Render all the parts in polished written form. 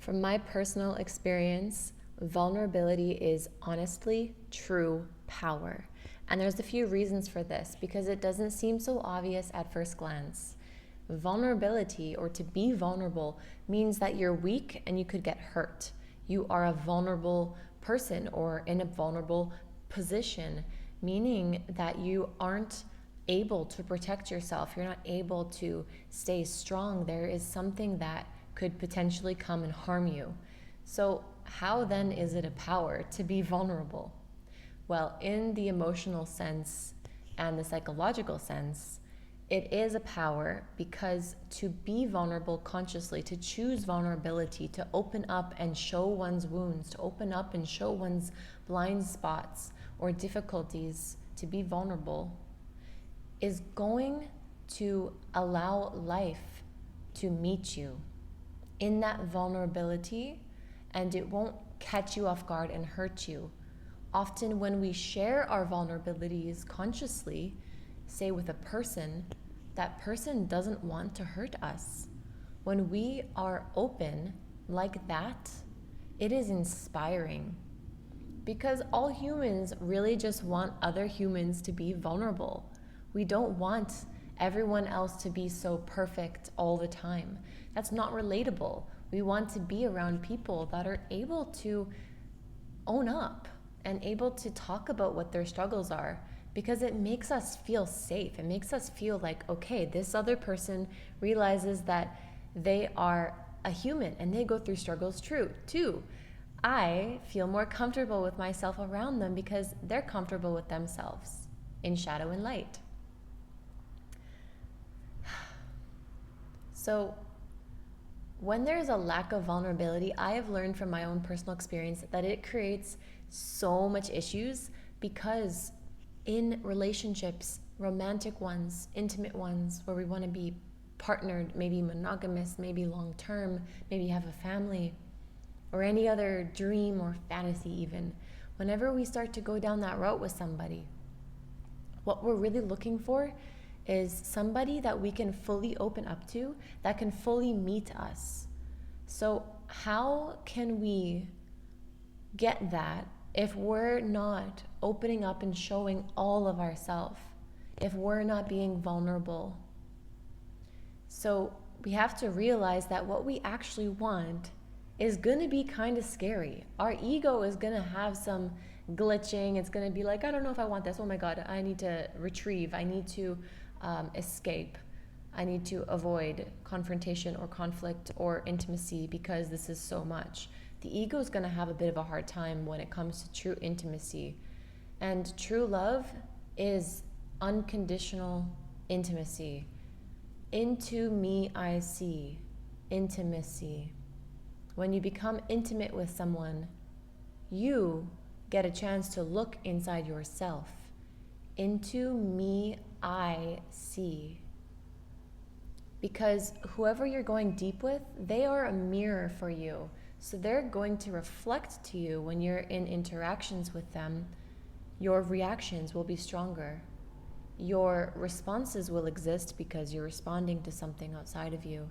From my personal experience, vulnerability is honestly true power. And there's a few reasons for this because it doesn't seem so obvious at first glance. Vulnerability, or to be vulnerable, means that you're weak and you could get hurt. You are a vulnerable person or in a vulnerable position, meaning that you aren't able to protect yourself. You're not able to stay strong. There is something that could potentially come and harm you. So, how then is it a power to be vulnerable? Well, in the emotional sense and the psychological sense, it is a power because to be vulnerable consciously, to choose vulnerability, to open up and show one's wounds, to open up and show one's blind spots or difficulties, to be vulnerable, is going to allow life to meet you in that vulnerability, and it won't catch you off guard and hurt you. Often when we share our vulnerabilities consciously, say with a person, that person doesn't want to hurt us. When we are open like that, it is inspiring because all humans really just want other humans to be vulnerable. We don't want everyone else to be so perfect all the time. That's not relatable. We want to be around people that are able to own up and able to talk about what their struggles are because it makes us feel safe. It makes us feel like, okay, this other person realizes that they are a human and they go through struggles too. I feel more comfortable with myself around them because they're comfortable with themselves in shadow and light. So when there's a lack of vulnerability, I have learned from my own personal experience that it creates so much issues because in relationships, romantic ones, intimate ones, where we want to be partnered, maybe monogamous, maybe long-term, maybe have a family, or any other dream or fantasy even, whenever we start to go down that route with somebody, what we're really looking for is somebody that we can fully open up to, that can fully meet us. So how can we get that if we're not opening up and showing all of ourselves, if we're not being vulnerable? So we have to realize that what we actually want is going to be kind of scary. Our ego is going to have some glitching. It's going to be like, I don't know if I want this. Oh my God, I need to retrieve. I need to escape. I need to avoid confrontation or conflict or intimacy because this is so much. The ego is going to have a bit of a hard time when it comes to true intimacy. And true love is unconditional intimacy. Into me I see intimacy. When you become intimate with someone, you get a chance to look inside yourself. Into me I see. Because whoever you're going deep with, they are a mirror for you. So they're going to reflect to you when you're in interactions with them. Your reactions will be stronger. Your responses will exist because you're responding to something outside of you.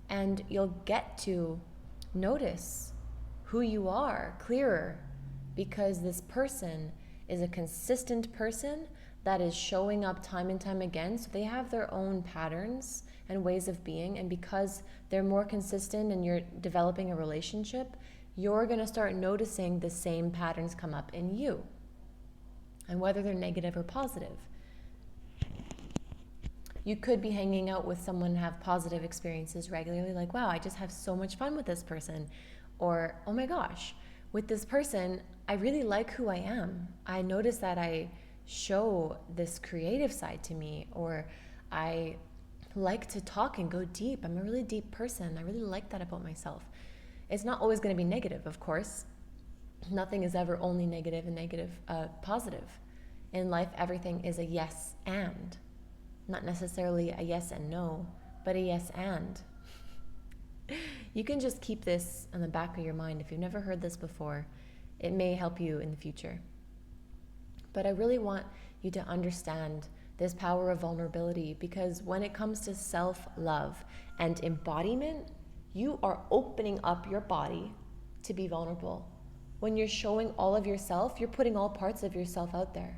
And you'll get to notice who you are clearer because this person is a consistent person that is showing up time and time again. So they have their own patterns and ways of being. And because they're more consistent and you're developing a relationship, you're going to start noticing the same patterns come up in you. And whether they're negative or positive. You could be hanging out with someone and have positive experiences regularly, like, wow, I just have so much fun with this person. Or, oh my gosh, with this person, I really like who I am. I notice that I show this creative side to me, or I like to talk and go deep. I'm a really deep person. I really like that about myself. It's not always going to be negative, of course. Nothing is ever only negative and positive. In life, everything is a yes and. Not necessarily a yes and no, but a yes and. You can just keep this on the back of your mind. If you've never heard this before, it may help you in the future. But I really want you to understand this power of vulnerability because when it comes to self-love and embodiment, you are opening up your body to be vulnerable. When you're showing all of yourself, you're putting all parts of yourself out there.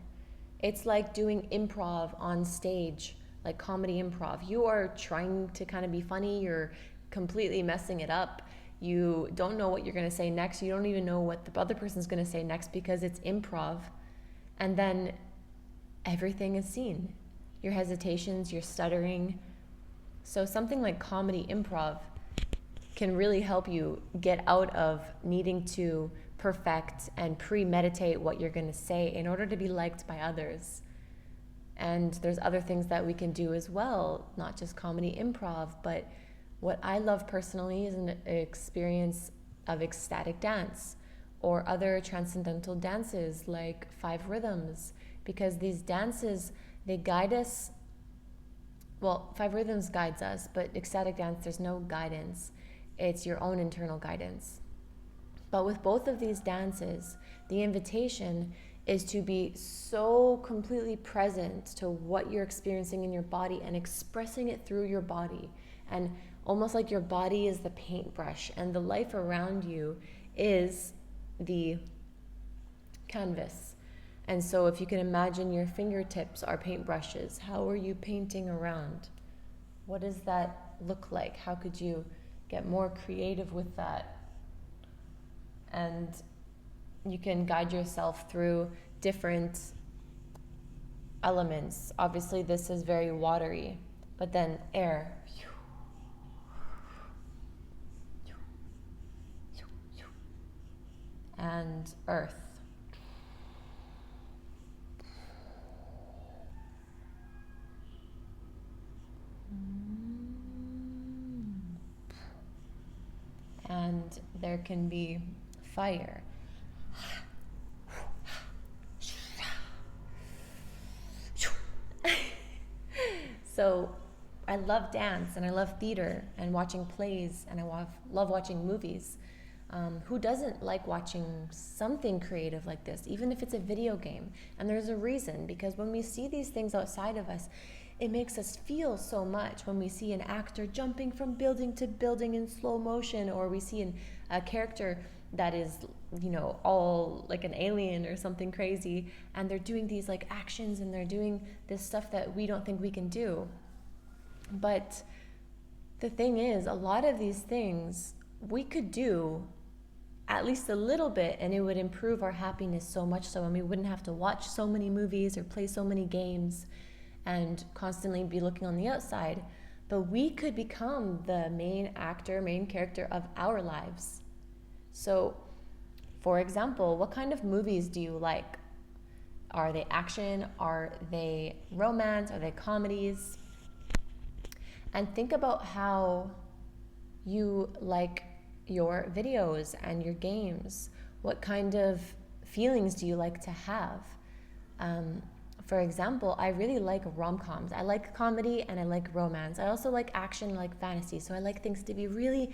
It's like doing improv on stage, like comedy improv. You are trying to kind of be funny, you're completely messing it up. You don't know what you're going to say next. You don't even know what the other person's going to say next because it's improv. And then everything is seen. Your hesitations, your stuttering. So something like comedy improv can really help you get out of needing to perfect and premeditate what you're going to say in order to be liked by others. And there's other things that we can do as well, not just comedy improv, but what I love personally is an experience of ecstatic dance or other transcendental dances like 5 rhythms, because these dances, they guide us. Well, 5 rhythms guides us, but ecstatic dance, there's no guidance. It's your own internal guidance. But with both of these dances, the invitation is to be so completely present to what you're experiencing in your body and expressing it through your body. And almost like your body is the paintbrush and the life around you is the canvas. And so if you can imagine your fingertips are paintbrushes, how are you painting around? What does that look like? How could you get more creative with that? And you can guide yourself through different elements. Obviously, this is very watery, but then air. And earth. And there can be fire. So I love dance and I love theater and watching plays and I love watching movies. Who doesn't like watching something creative like this, even if it's a video game? And there's a reason, because when we see these things outside of us, it makes us feel so much. When we see an actor jumping from building to building in slow motion, or we see a character that is, all like an alien or something crazy, and they're doing these like actions and they're doing this stuff that we don't think we can do. But the thing is, a lot of these things we could do at least a little bit, and it would improve our happiness so much so, and we wouldn't have to watch so many movies or play so many games and constantly be looking on the outside. But we could become the main actor, main character of our lives. So, for example, what kind of movies do you like? Are they action? Are they romance? Are they comedies? And think about how you like your videos and your games. What kind of feelings do you like to have? For example, I really like rom-coms. I like comedy and I like romance. I also like action, I like fantasy. So I like things to be really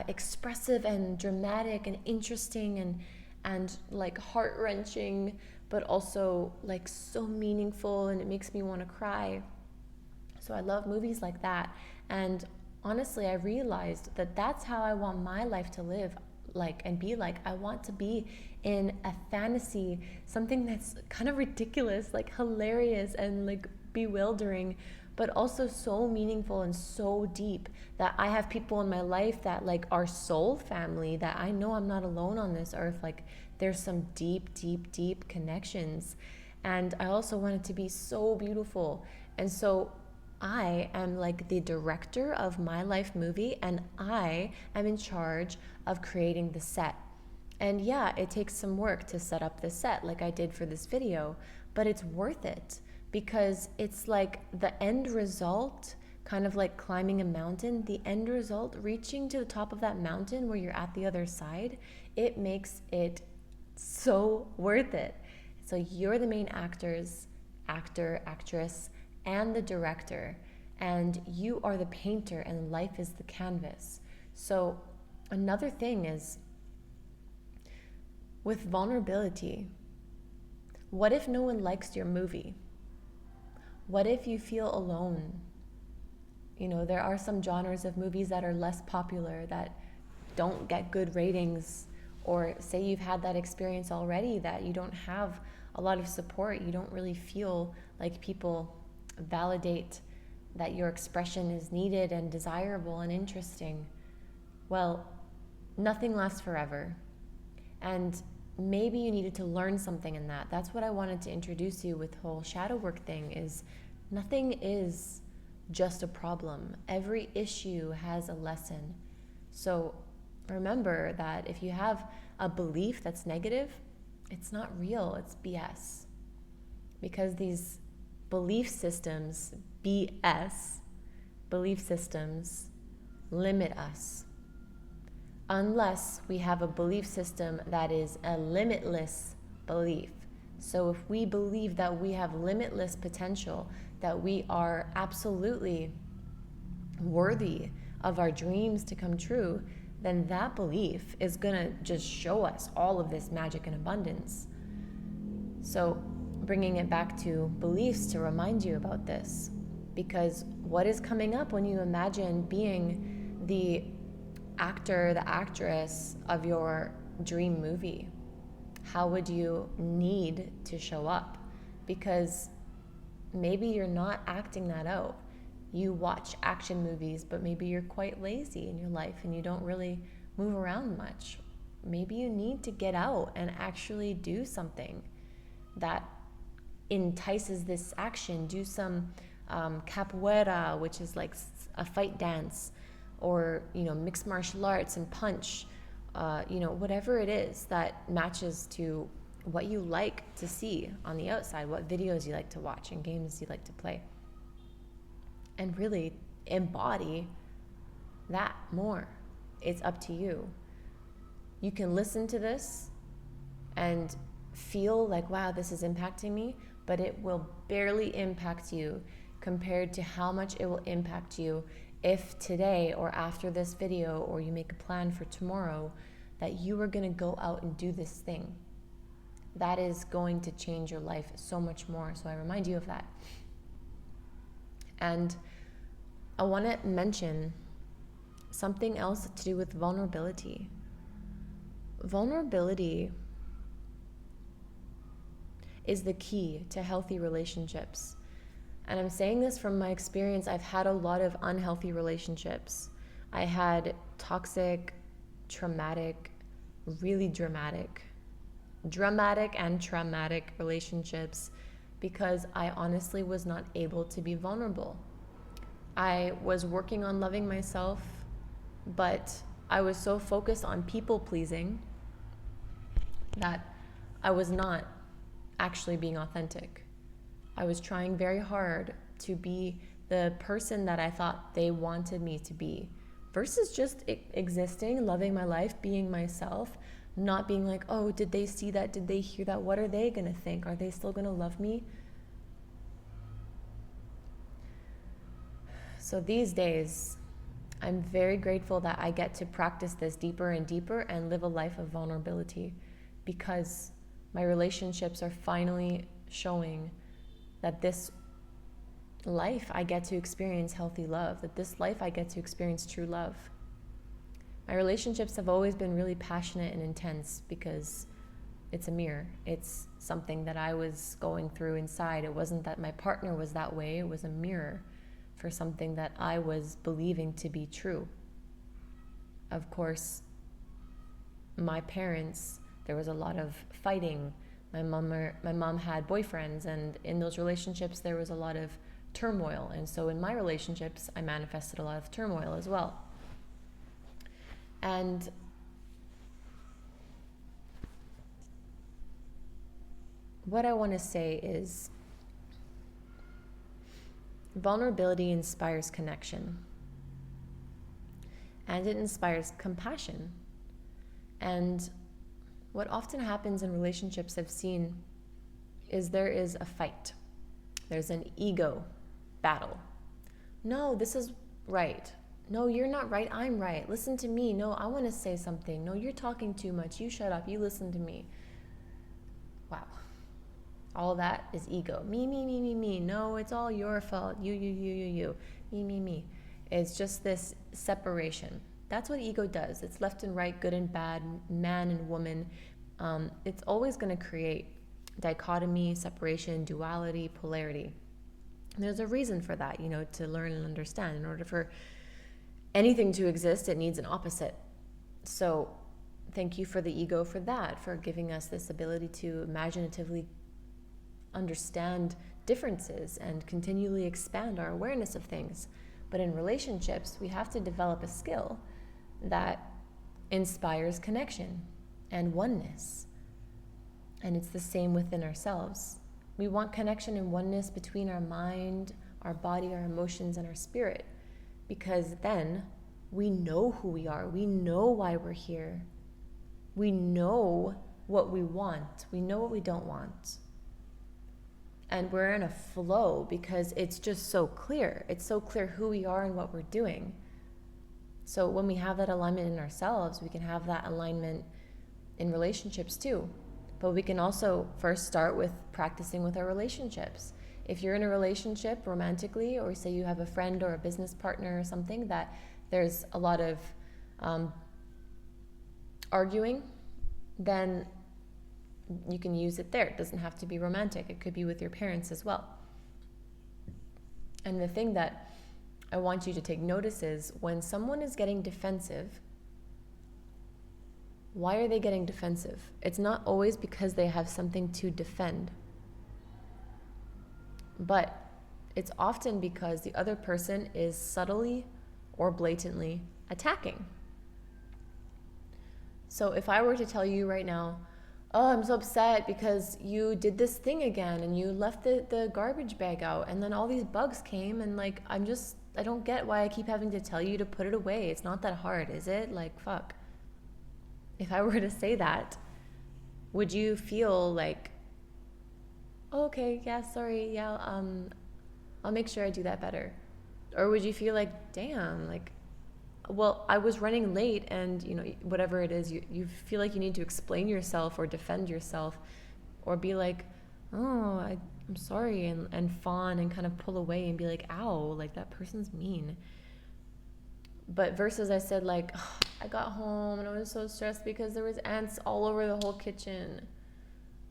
expressive and dramatic and interesting and like heart-wrenching, but also like so meaningful, and it makes me want to cry. So I love movies like that. And honestly, I realized that that's how I want my life to live like and be like. I want to be in a fantasy, something that's kind of ridiculous, like hilarious and like bewildering, but also so meaningful and so deep that I have people in my life that like are soul family, that I know I'm not alone on this earth. Like there's some deep, deep, deep connections. And I also want it to be so beautiful. And so I am like the director of my life movie, and I am in charge of creating the set. And yeah, it takes some work to set up the set like I did for this video, but it's worth it because it's like the end result, kind of like climbing a mountain, the end result, reaching to the top of that mountain where you're at the other side, it makes it so worth it. So you're the main actor, actress, and the director, and you are the painter and life is the canvas. So another thing is with vulnerability, what if no one likes your movie? What if you feel alone? There are some genres of movies that are less popular, that don't get good ratings, or say you've had that experience already, that you don't have a lot of support, you don't really feel like people validate that your expression is needed and desirable and interesting. Well, nothing lasts forever. And maybe you needed to learn something in that. That's what I wanted to introduce you with the whole shadow work thing, is nothing is just a problem. Every issue has a lesson. So remember that if you have a belief that's negative, it's not real, it's BS. Because these belief systems, BS, belief systems, limit us. Unless we have a belief system that is a limitless belief. So if we believe that we have limitless potential, that we are absolutely worthy of our dreams to come true, then that belief is gonna just show us all of this magic and abundance. So bringing it back to beliefs to remind you about this, because what is coming up when you imagine being the actor, the actress of your dream movie? How would you need to show up? Because maybe you're not acting that out. You watch action movies, but maybe you're quite lazy in your life and you don't really move around much. Maybe you need to get out and actually do something that entices this action. Do some capoeira, which is like a fight dance, or mixed martial arts and punch, whatever it is that matches to what you like to see on the outside, what videos you like to watch and games you like to play, and really embody that more. It's up to you. You can listen to this and feel like, wow, this is impacting me, but it will barely impact you compared to how much it will impact you if today or after this video, or you make a plan for tomorrow, that you are going to go out and do this thing. That is going to change your life so much more. So I remind you of that. And I want to mention something else to do with vulnerability. Vulnerability is the key to healthy relationships. And I'm saying this from my experience. I've had a lot of unhealthy relationships. I had toxic, traumatic, really dramatic and traumatic relationships because I honestly was not able to be vulnerable. I was working on loving myself, but I was so focused on people pleasing that I was not actually being authentic. I was trying very hard to be the person that I thought they wanted me to be, versus just existing, loving my life, being myself, not being like, oh, did they see that? Did they hear that? What are they gonna think? Are they still gonna love me? So these days, I'm very grateful that I get to practice this deeper and deeper and live a life of vulnerability, because my relationships are finally showing that this life I get to experience healthy love, that this life I get to experience true love. My relationships have always been really passionate and intense because it's a mirror. It's something that I was going through inside. It wasn't that my partner was that way. It was a mirror for something that I was believing to be true. Of course, my parents, there was a lot of fighting. My mom had boyfriends, and in those relationships there was a lot of turmoil. And so in my relationships, I manifested a lot of turmoil as well. And what I want to say is, vulnerability inspires connection, and it inspires compassion. And what often happens in relationships, I've seen, is there is a fight. There's an ego battle. No, this is right. No, you're not right. I'm right. Listen to me. No, I want to say something. No, you're talking too much. You shut up. You listen to me. Wow. All that is ego. Me. No, it's all your fault. You. Me. is just this separation. That's what ego does. It's left and right, good and bad, man and woman. It's always going to create dichotomy, separation, duality, polarity. And there's a reason for that, to learn and understand. In order for anything to exist, it needs an opposite. So thank you for the ego for that, for giving us this ability to imaginatively understand differences and continually expand our awareness of things. But in relationships, we have to develop a skill that inspires connection and oneness. And it's the same within ourselves. We want connection and oneness between our mind, our body, our emotions, and our spirit, because then we know who we are. We know why we're here. We know what we want. We know what we don't want. And we're in a flow because it's just so clear. It's so clear who we are and what we're doing. So when we have that alignment in ourselves, we can have that alignment in relationships too. But we can also first start with practicing with our relationships. If you're in a relationship romantically, or say you have a friend or a business partner or something that there's a lot of arguing, then you can use it there. It doesn't have to be romantic. It could be with your parents as well. And the thing that I want you to take notice is when someone is getting defensive, why are they getting defensive? It's not always because they have something to defend, but it's often because the other person is subtly or blatantly attacking. So if I were to tell you right now, oh, I'm so upset because you did this thing again and you left the garbage bag out and then all these bugs came, and like, I don't get why I keep having to tell you to put it away. It's not that hard, is it? Like, fuck. If I were to say that, would you feel like, oh, okay, yeah, sorry, yeah, I'll make sure I do that better? Or would you feel like, damn, like, well, I was running late and, whatever it is, you feel like you need to explain yourself or defend yourself, or be like, oh, I'm sorry, and fawn and kind of pull away and be like, ow, like that person's mean. But versus I said like, oh, I got home and I was so stressed because there was ants all over the whole kitchen.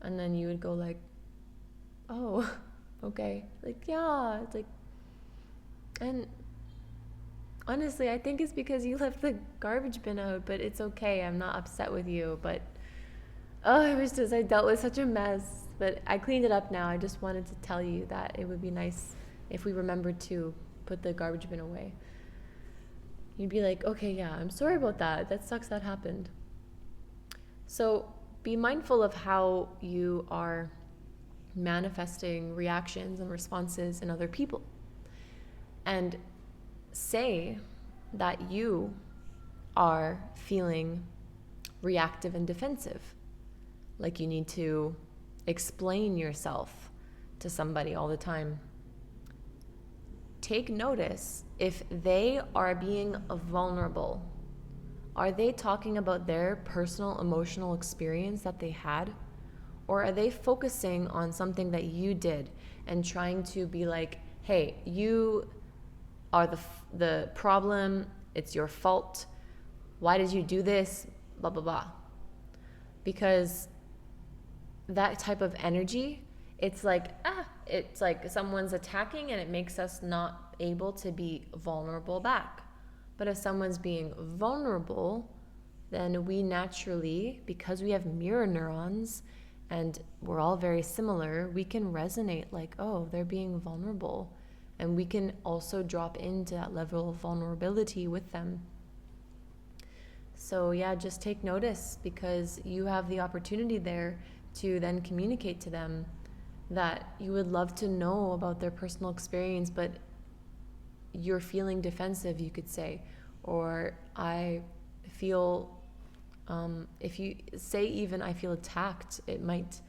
And then you would go like, oh, okay. Like, yeah, it's like, and honestly, I think it's because you left the garbage bin out, but it's okay. I'm not upset with you. But, I dealt with such a mess. But I cleaned it up now. I just wanted to tell you that it would be nice if we remembered to put the garbage bin away. You'd be like, okay, yeah, I'm sorry about that. That sucks that happened. So be mindful of how you are manifesting reactions and responses in other people. And say that you are feeling reactive and defensive, like you need to explain yourself to somebody all the time. Take notice if they are being vulnerable. Are they talking about their personal emotional experience that they had? Or are they focusing on something that you did and trying to be like, hey, you are the problem, it's your fault, why did you do this, blah, blah, blah. Because that type of energy, it's like someone's attacking and it makes us not able to be vulnerable back. But if someone's being vulnerable, then we naturally, because we have mirror neurons and we're all very similar, we can resonate like, oh, they're being vulnerable. And we can also drop into that level of vulnerability with them. So yeah, just take notice, because you have the opportunity there to then communicate to them that you would love to know about their personal experience, but you're feeling defensive, you could say. Or I feel, if you say even I feel attacked, it might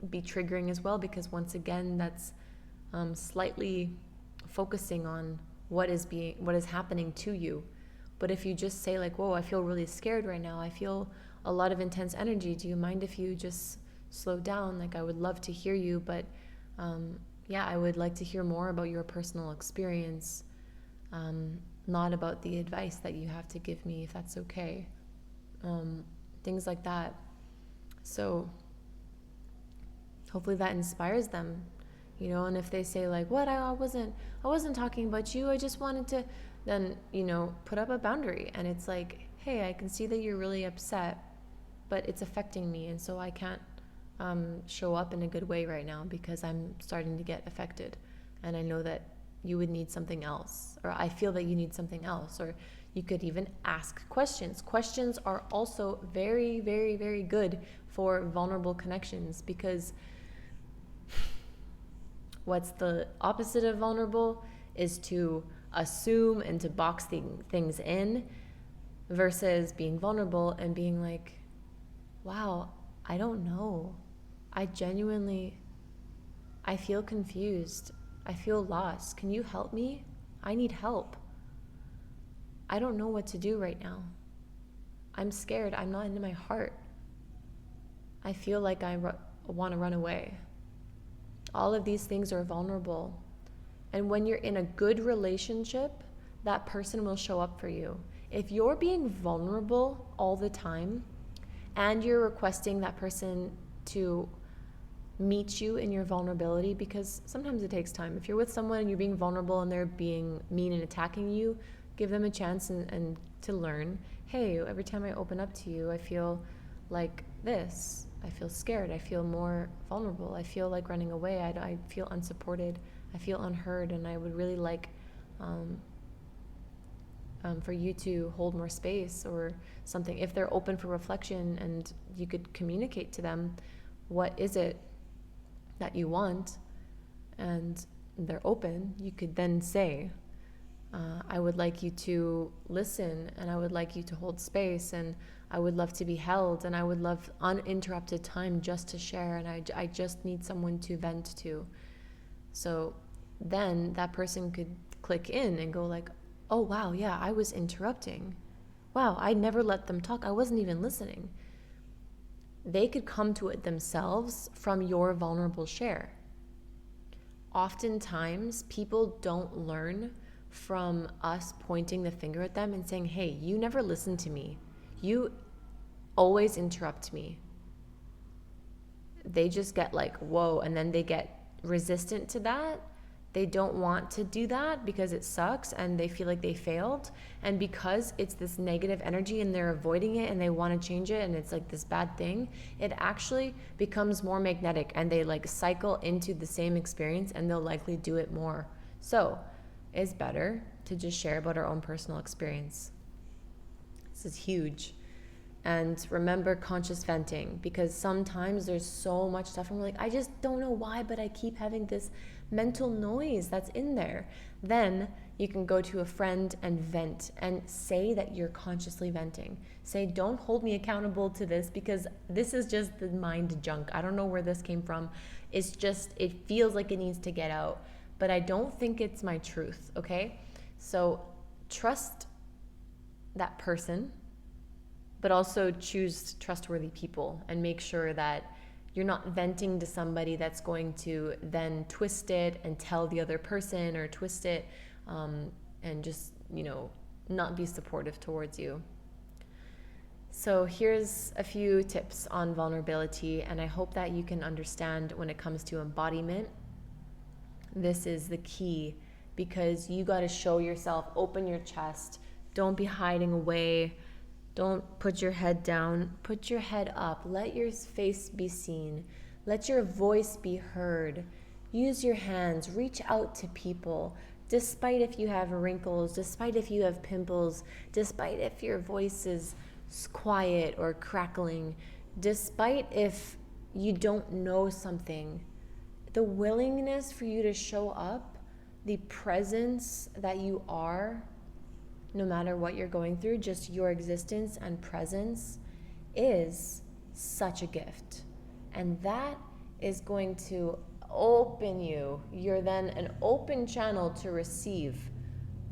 be triggering as well, because once again, that's slightly focusing on what is happening to you. But if you just say like, whoa, I feel really scared right now, I feel a lot of intense energy, do you mind if you just slow down? Like, I would love to hear you, but yeah, I would like to hear more about your personal experience. not about the advice that you have to give me, if that's okay. Things like that. So hopefully that inspires them, and if they say like, what, I wasn't talking about you, I just wanted to, then, put up a boundary. And it's like, hey, I can see that you're really upset, but it's affecting me. And so I can't show up in a good way right now because I'm starting to get affected. And I know that you would need something else, or I feel that you need something else. Or you could even ask questions. Questions are also very, very, very good for vulnerable connections, because what's the opposite of vulnerable is to assume and to box things in, versus being vulnerable and being like, wow, I don't know. I feel confused. I feel lost. Can you help me? I need help. I don't know what to do right now. I'm scared. I'm not into my heart. I feel like I want to run away. All of these things are vulnerable. And when you're in a good relationship, that person will show up for you. If you're being vulnerable all the time and you're requesting that person to meet you in your vulnerability, because sometimes it takes time. If you're with someone and you're being vulnerable and they're being mean and attacking you, give them a chance and to learn, hey, every time I open up to you, I feel like this. I feel scared. I feel more vulnerable. I feel like running away. I feel unsupported. I feel unheard, and I would really like for you to hold more space or something. If they're open for reflection and you could communicate to them, what is it that you want, and they're open, you could then say, I would like you to listen, and I would like you to hold space, and I would love to be held, and I would love uninterrupted time just to share, and I just need someone to vent to. So then that person could click in and go like, oh wow, yeah, I was interrupting. Wow, I never let them talk. I wasn't even listening. They could come to it themselves from your vulnerable share. Oftentimes, people don't learn from us pointing the finger at them and saying, hey, you never listen to me. You always interrupt me. They just get like, whoa, and then they get resistant to that. They don't want to do that because it sucks and they feel like they failed. And because it's this negative energy and they're avoiding it and they want to change it and it's like this bad thing, it actually becomes more magnetic and they like cycle into the same experience and they'll likely do it more. So it's better to just share about our own personal experience. This is huge. And remember conscious venting, because sometimes there's so much stuff and we're like, I just don't know why, but I keep having this mental noise that's in there. Then you can go to a friend and vent and say that you're consciously venting. Say, don't hold me accountable to this because this is just the mind junk. I don't know where this came from. It's just, it feels like it needs to get out, but I don't think it's my truth, okay? So trust that person, but also choose trustworthy people and make sure that you're not venting to somebody that's going to then twist it and tell the other person, or twist it and just, not be supportive towards you. So here's a few tips on vulnerability, and I hope that you can understand when it comes to embodiment. This is the key, because you got to show yourself, open your chest, don't be hiding away. Don't put your head down, put your head up, let your face be seen, let your voice be heard, use your hands, reach out to people, despite if you have wrinkles, despite if you have pimples, despite if your voice is quiet or crackling, despite if you don't know something, the willingness for you to show up, the presence that you are, no matter what you're going through, just your existence and presence is such a gift. And that is going to open you. You're then an open channel to receive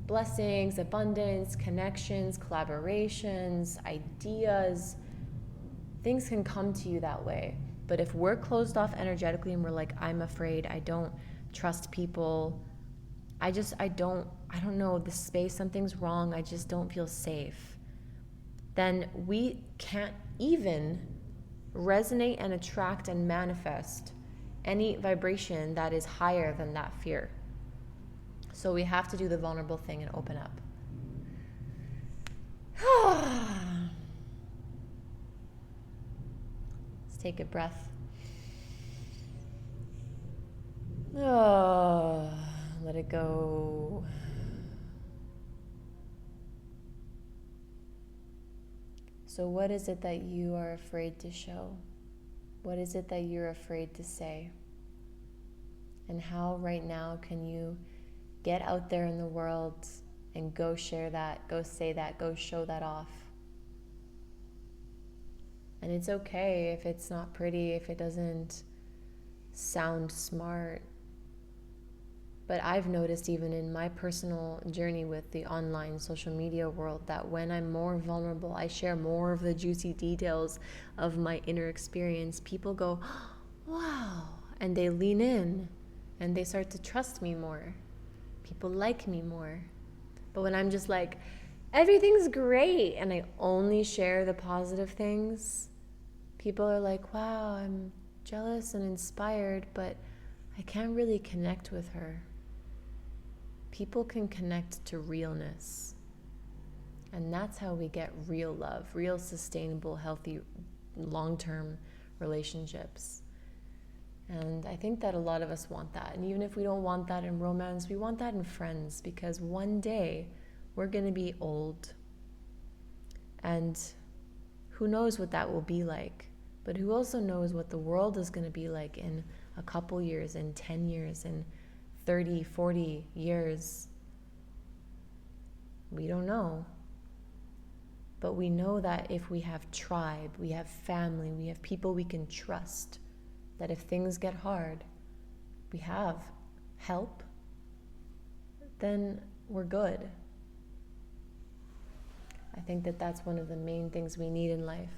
blessings, abundance, connections, collaborations, ideas. Things can come to you that way. But if we're closed off energetically and we're like, I'm afraid, I don't trust people, I don't I don't know, the space, something's wrong, I just don't feel safe, then we can't even resonate and attract and manifest any vibration that is higher than that fear. So we have to do the vulnerable thing and open up. Let's take a breath. Oh, let it go. So what is it that you are afraid to show? What is it that you're afraid to say? And how right now can you get out there in the world and go share that, go say that, go show that off? And it's okay if it's not pretty, if it doesn't sound smart. But I've noticed even in my personal journey with the online social media world that when I'm more vulnerable, I share more of the juicy details of my inner experience, people go, wow, and they lean in and they start to trust me more. People like me more. But when I'm just like, everything's great, and I only share the positive things, people are like, wow, I'm jealous and inspired, but I can't really connect with her. People can connect to realness. And that's how we get real love, real sustainable, healthy, long-term relationships. And I think that a lot of us want that. And even if we don't want that in romance, we want that in friends, because one day we're going to be old. And who knows what that will be like. But who also knows what the world is going to be like in a couple years, in 10 years, in 30, 40 years. We don't know. But we know that if we have tribe, we have family, we have people we can trust, that if things get hard, we have help, then we're good. I think that that's one of the main things we need in life.